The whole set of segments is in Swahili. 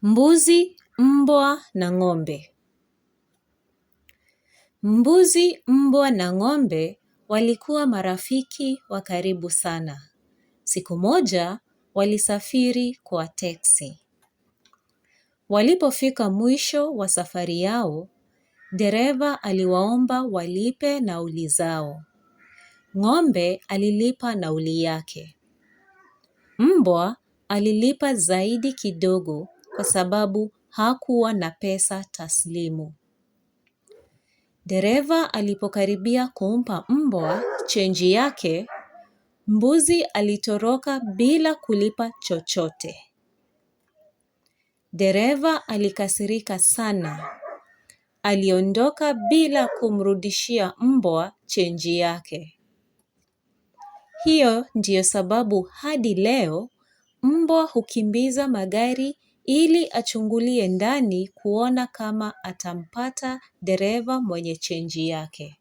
Mbuzi, mbwa na ng'ombe. Mbuzi, mbwa na ng'ombe walikuwa marafiki wa karibu sana. Siku moja, walisafiri kwa teksi. Walipofika mwisho wa safari yao, dereva aliwaomba walipe nauli zao. Ng'ombe alilipa nauli yake. Mbwa alilipa zaidi kidogo kwa sababu hakuwa na pesa taslimu. Dereva alipokaribia kumpa mbwa chenji yake, mbuzi alitoroka bila kulipa chochote. Dereva alikasirika sana. Aliondoka bila kumrudishia mbwa chenji yake. Hiyo ndiyo sababu hadi leo, mbwa hukimbiza magari ili achungulie ndani kuona kama atampata dereva mwenye chenji yake.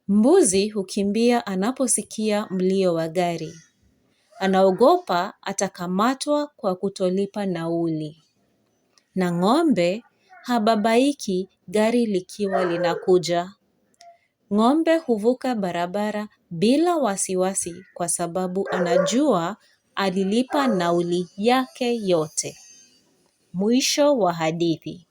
Mbuzi hukimbia anaposikia mlio wa gari. Anaogopa atakamatwa kwa kutolipa nauli. Na ng'ombe hababaiki gari likiwa linakuja. Ng'ombe huvuka barabara bila wasiwasi kwa sababu anajua alilipa nauli yake yote. Mwisho wa hadithi.